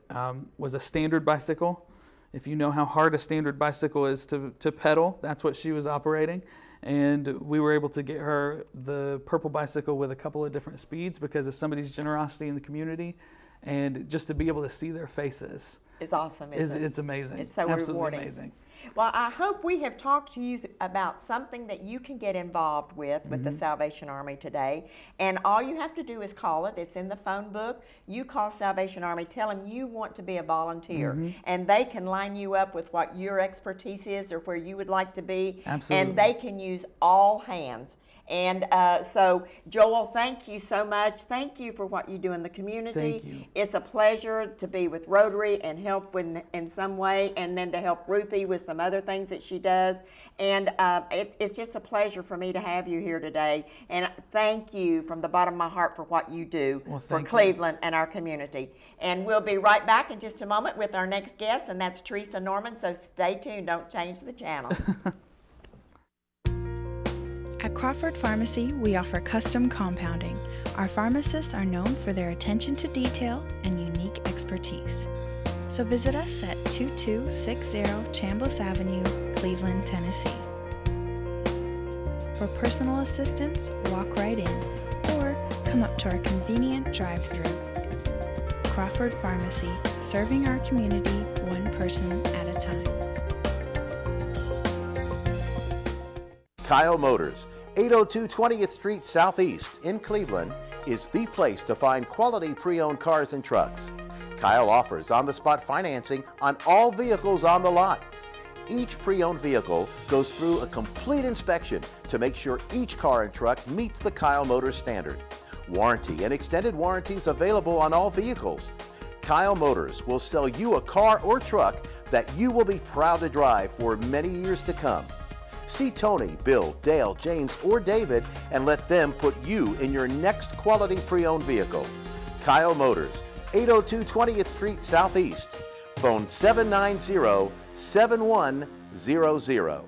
was a standard bicycle. If you know how hard a standard bicycle is to pedal, that's what she was operating. And we were able to get her the purple bicycle with a couple of different speeds because of somebody's generosity in the community. And just to be able to see their faces. It's awesome, isn't it? It's amazing. It's so absolutely rewarding. Amazing. Well, I hope we have talked to you about something that you can get involved with the Salvation Army today. And all you have to do is call it. It's in the phone book. You call Salvation Army, tell them you want to be a volunteer. And they can line you up with what your expertise is or where you would like to be. Absolutely. And they can use all hands. And so, Joel, thank you so much. Thank you for what you do in the community. Thank you. It's a pleasure to be with Rotary and help in some way, and then to help Ruthie with some other things that she does. And it's just a pleasure for me to have you here today. And thank you from the bottom of my heart for what you do for Cleveland and our community. And we'll be right back in just a moment with our next guest, and that's Teresa Norman. So stay tuned. Don't change the channel. At Crawford Pharmacy, we offer custom compounding. Our pharmacists are known for their attention to detail and unique expertise. So visit us at 2260 Chambliss Avenue, Cleveland, Tennessee. For personal assistance, walk right in or come up to our convenient drive-thru. Crawford Pharmacy, serving our community one person at a time. Kyle Motors, 802 20th Street Southeast in Cleveland, is the place to find quality pre-owned cars and trucks. Kyle offers on-the-spot financing on all vehicles on the lot. Each pre-owned vehicle goes through a complete inspection to make sure each car and truck meets the Kyle Motors standard. Warranty and extended warranties available on all vehicles. Kyle Motors will sell you a car or truck that you will be proud to drive for many years to come. See Tony, Bill, Dale, James, or David and let them put you in your next quality pre-owned vehicle. Kyle Motors, 802 20th Street Southeast. Phone 790-7100.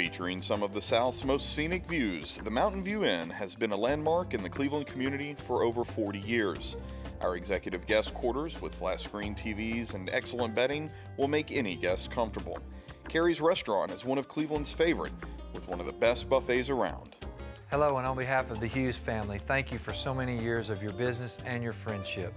Featuring some of the South's most scenic views, the Mountain View Inn has been a landmark in the Cleveland community for over 40 years. Our executive guest quarters with flat screen TVs and excellent bedding will make any guest comfortable. Carrie's Restaurant is one of Cleveland's favorite, with one of the best buffets around. Hello, and on behalf of the Hughes family, thank you for so many years of your business and your friendship.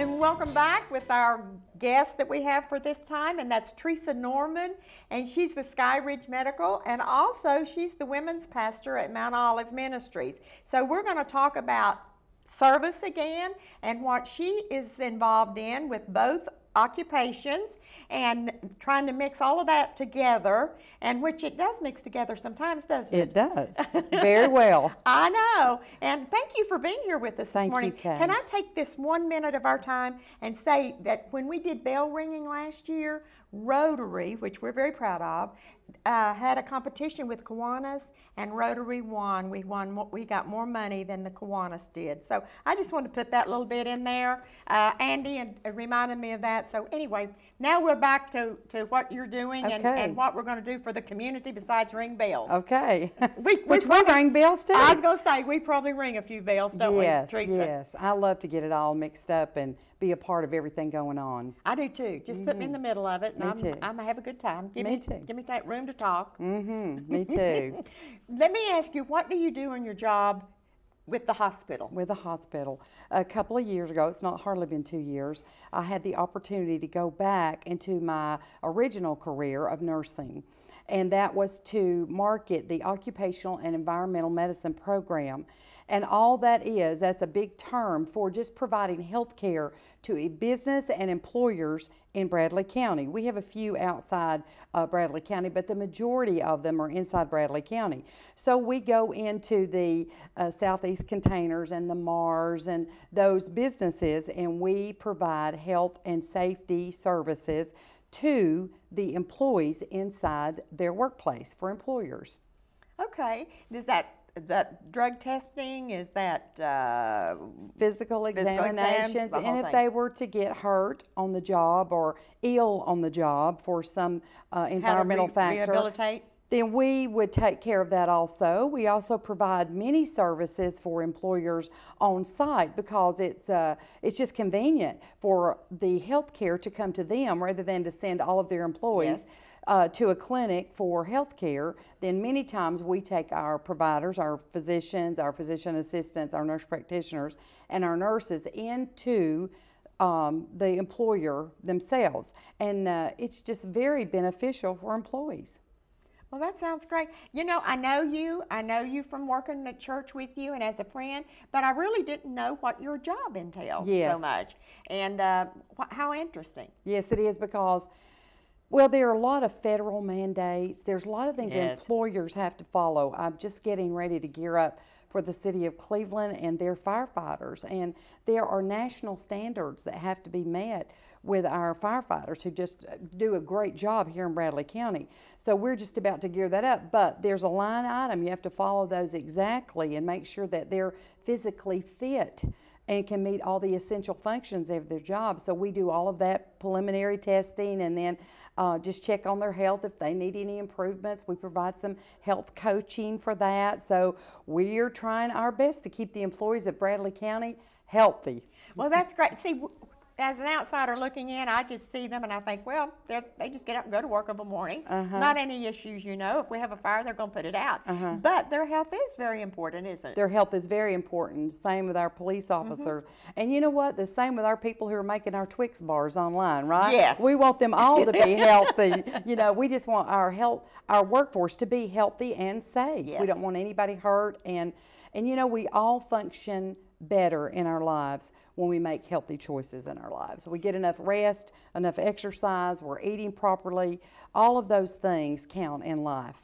And welcome back with our guest that we have for this time, and that's Teresa Norman, and she's with Sky Ridge Medical, and also she's the women's pastor at Mount Olive Ministries. So we're going to talk about service again and what she is involved in with both occupations and trying to mix all of that together, and which it does mix together sometimes, doesn't it? It does. Very well. I know. And thank you for being here with us this morning. Thank you, Kay. Can I take this 1 minute of our time and say that when we did bell ringing last year, Rotary, which we're very proud of, had a competition with Kiwanis, and Rotary won. We got more money than the Kiwanis did. So I just wanted to put that little bit in there. Andy reminded me of that. So anyway, now we're back to what you're doing and what we're going to do for the community besides ring bells. Okay. We ring bells too. I was going to say, we probably ring a few bells, don't we, Teresa? Yes, I love to get it all mixed up and be a part of everything going on. I do too. Just put me in the middle of it, and I'm going to have a good time. Give me that room to talk. Me too. Let me ask you, what do you do in your job with the hospital? With the hospital. A couple of years ago, it's not hardly been 2 years, I had the opportunity to go back into my original career of nursing. And that was to market the occupational and environmental medicine program. And all that's a big term for just providing health care to a business and employers in Bradley County. We have a few outside Bradley County, but the majority of them are inside Bradley County. So we go into the Southeast Containers and the Mars and those businesses, and we provide health and safety services to the employees inside their workplace for employers. Okay. Is that drug testing? Is that physical examinations? And if they were to get hurt on the job or ill on the job for some environmental factor, rehabilitate? Then we would take care of that also. We also provide many services for employers on site because it's just convenient for the health care to come to them rather than to send all of their employees to a clinic for health care. Then many times we take our providers, our physicians, our physician assistants, our nurse practitioners, and our nurses into the employer themselves. And it's just very beneficial for employees. Well, that sounds great. You know, I know you from working at church with you and as a friend, but I really didn't know what your job entailed so much. And how interesting. Yes, it is, because, well, there are a lot of federal mandates. There's a lot of things employers have to follow. I'm just getting ready to gear up for the city of Cleveland and their firefighters. And there are national standards that have to be met with our firefighters who just do a great job here in Bradley County. So we're just about to gear that up, but there's a line item. You have to follow those exactly and make sure that they're physically fit and can meet all the essential functions of their job. So we do all of that preliminary testing and then just check on their health if they need any improvements. We provide some health coaching for that. So we're trying our best to keep the employees of Bradley County healthy. Well, that's great. See, as an outsider looking in, I just see them and I think, well, they just get up and go to work of a morning. Not any issues, you know. If we have a fire, they're going to put it out. But their health is very important, isn't it? Their health is very important. Same with our police officers. And you know what? The same with our people who are making our Twix bars online, right? Yes. We want them all to be healthy. You know, we just want our workforce to be healthy and safe. Yes. We don't want anybody hurt. And you know, we all function better in our lives when we make healthy choices in our lives. We get enough rest, enough exercise, we're eating properly. All of those things count in life.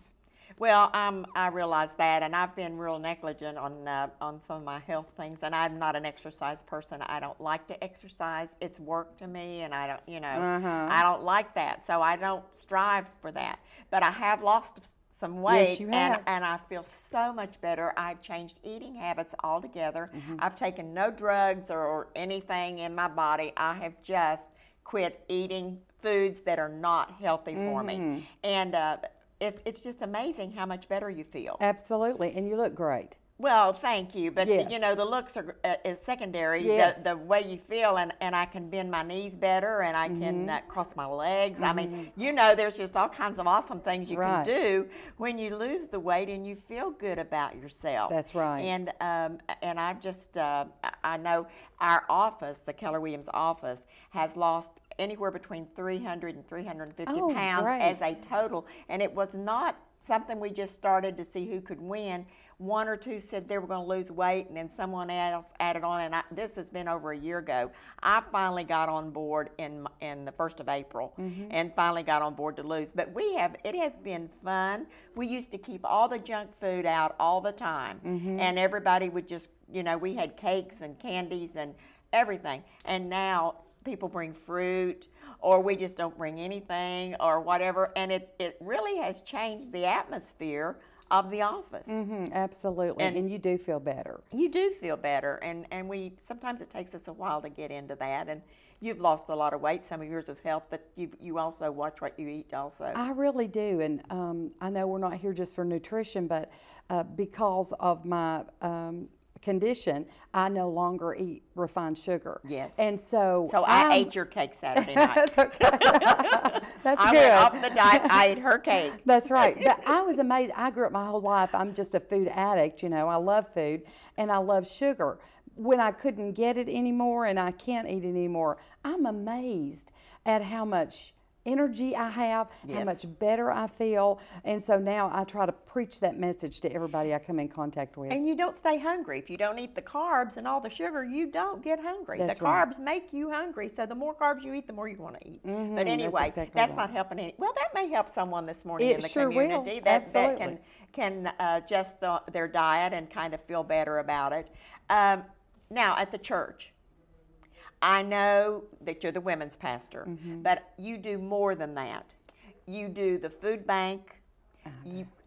Well, I realize that, and I've been real negligent on some of my health things, and I'm not an exercise person. I don't like to exercise. It's work to me, and I don't, I don't like that, so I don't strive for that. But I have lost some weight, yes, you have. And I feel so much better. I've changed eating habits altogether. I've taken no drugs or anything in my body. I have just quit eating foods that are not healthy for me, and it's just amazing how much better you feel. Absolutely, and you look great. Well, thank you, but yes. The looks are is secondary. Yes. The way you feel, and I can bend my knees better, and I can cross my legs. I mean, there's just all kinds of awesome things you can do when you lose the weight and you feel good about yourself. That's right. And I just I know our office, the Keller Williams office, has lost anywhere between 300 and 350 pounds as a total, and it was not something we just started to see who could win. One or two said they were going to lose weight, and then someone else added on, and this has been over a year ago. I finally got on board in the 1st of April, and finally got on board to lose. But it has been fun. We used to keep all the junk food out all the time, and everybody would just, we had cakes and candies and everything, and now people bring fruit, or we just don't bring anything, or whatever, and it really has changed the atmosphere of the office. Absolutely, and you do feel better. You do feel better, and sometimes it takes us a while to get into that, and you've lost a lot of weight. Some of yours is health, but you also watch what you eat also. I really do, and I know we're not here just for nutrition, but because of my condition, I no longer eat refined sugar. Yes. And so I ate your cake Saturday night. That's okay. That's I good. went off the diet. I ate her cake. That's right. But I was amazed. I grew up my whole life. I'm just a food addict. I love food and I love sugar. When I couldn't get it anymore and I can't eat it anymore, I'm amazed at how much energy I have, how much better I feel, and so now I try to preach that message to everybody I come in contact with. And you don't stay hungry. If you don't eat the carbs and all the sugar, you don't get hungry. That's the carbs make you hungry, so the more carbs you eat, the more you want to eat. But anyway, that's not helping any. Well, that may help someone this morning in the community. That can adjust their diet and kind of feel better about it. Now, at the church, I know that you're the women's pastor, but you do more than that. You do the food bank.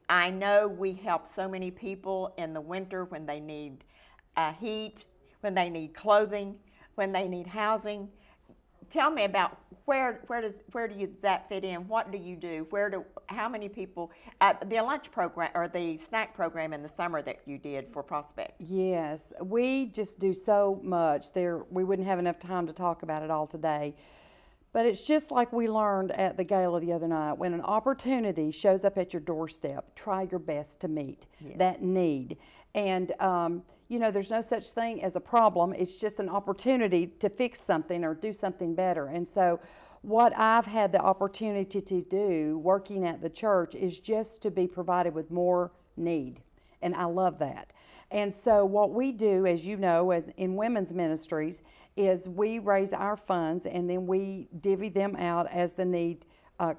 I know we help so many people in the winter when they need heat, when they need clothing, when they need housing. Tell me about where do that fit in? What do you do? How many people? The lunch program or the snack program in the summer that you did for Prospect. Yes, we just do so much. We wouldn't have enough time to talk about it all today. But it's just like we learned at the gala the other night. When an opportunity shows up at your doorstep, try your best to meet that need. And there's no such thing as a problem. It's just an opportunity to fix something or do something better. And so what I've had the opportunity to do working at the church is just to be provided with more need. And I love that. And so what we do, as you know, as in women's ministries, is we raise our funds and then we divvy them out as the need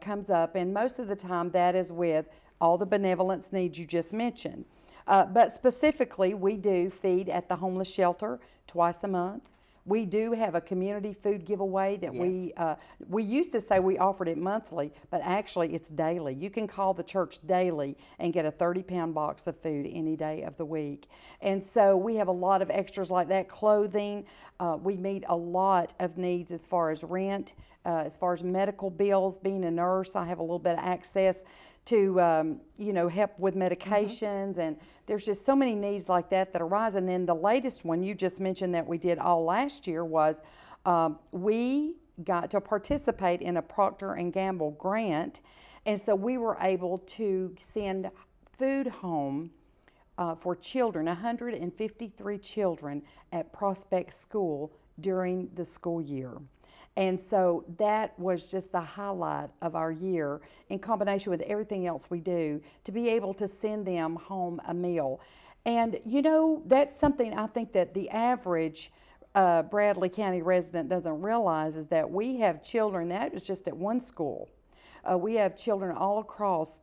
comes up. And most of the time that is with all the benevolence needs you just mentioned. But specifically, we do feed at the homeless shelter twice a month. We do have a community food giveaway that we used to say we offered it monthly, but actually it's daily. You can call the church daily and get a 30-pound box of food any day of the week. And so we have a lot of extras like that. Clothing, we meet a lot of needs as far as rent, as far as medical bills. Being a nurse, I have a little bit of access to help with medications, and there's just so many needs like that arise. And then the latest one you just mentioned that we did all last year was we got to participate in a Procter & Gamble grant, and so we were able to send food home for children, 153 children at Prospect School during the school year. And so that was just the highlight of our year in combination with everything else we do to be able to send them home a meal. And that's something I think that the average Bradley County resident doesn't realize, is that we have children, that is just at one school. We have children all across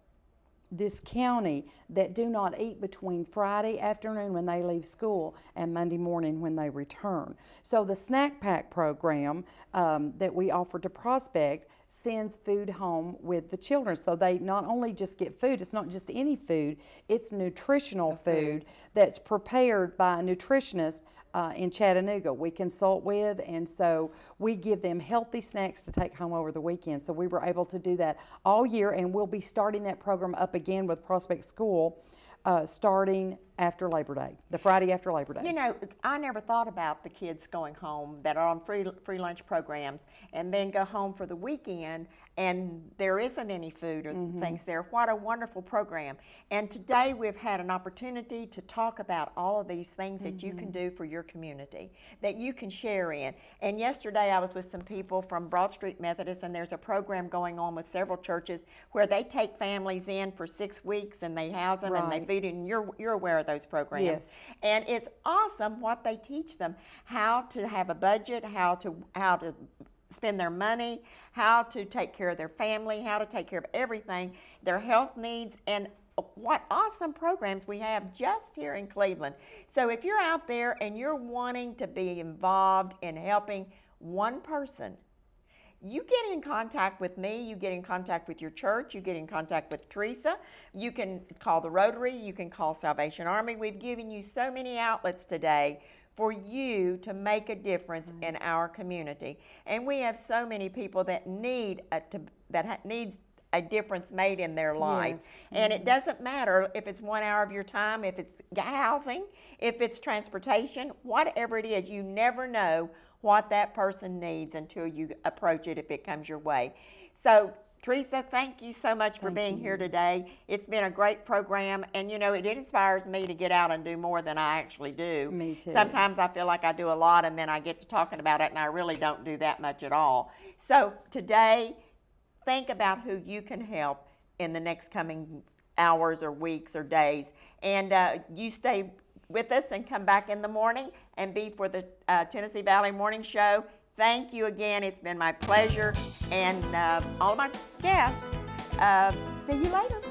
this county that do not eat between Friday afternoon when they leave school and Monday morning when they return. So the snack pack program that we offer to Prospect sends food home with the children. So they not only just get food, it's not just any food, it's nutritional food that's prepared by a nutritionist in Chattanooga we consult with, and so we give them healthy snacks to take home over the weekend. So we were able to do that all year, and we'll be starting that program up again with Prospect School starting after Labor Day, the Friday after Labor Day. You know, I never thought about the kids going home that are on free lunch programs and then go home for the weekend and there isn't any food or things there. What a wonderful program. And today we've had an opportunity to talk about all of these things that you can do for your community, that you can share in. And yesterday I was with some people from Broad Street Methodist, and there's a program going on with several churches where they take families in for 6 weeks and they house them and they feed them, and you're aware of those programs. Yes. And it's awesome what they teach them, how to have a budget, how to spend their money, how to take care of their family, how to take care of everything, their health needs, and what awesome programs we have just here in Cleveland. So if you're out there and you're wanting to be involved in helping one person, you get in contact with me, you get in contact with your church, you get in contact with Teresa, you can call the Rotary, you can call Salvation Army. We've given you so many outlets today for you to make a difference in our community. And we have so many people that need needs a difference made in their life. Yes. And it doesn't matter if it's 1 hour of your time, if it's housing, if it's transportation, whatever it is, you never know what that person needs until you approach it if it comes your way. So Teresa, thank you so much for being here today. It's been a great program, and you know, it inspires me to get out and do more than I actually do. Me too. Sometimes I feel like I do a lot and then I get to talking about it and I really don't do that much at all. So today, think about who you can help in the next coming hours or weeks or days, and you stay with us and come back in the morning and be for the Tennessee Valley Morning Show. Thank you again. It's been my pleasure, and all of my guests. See you later.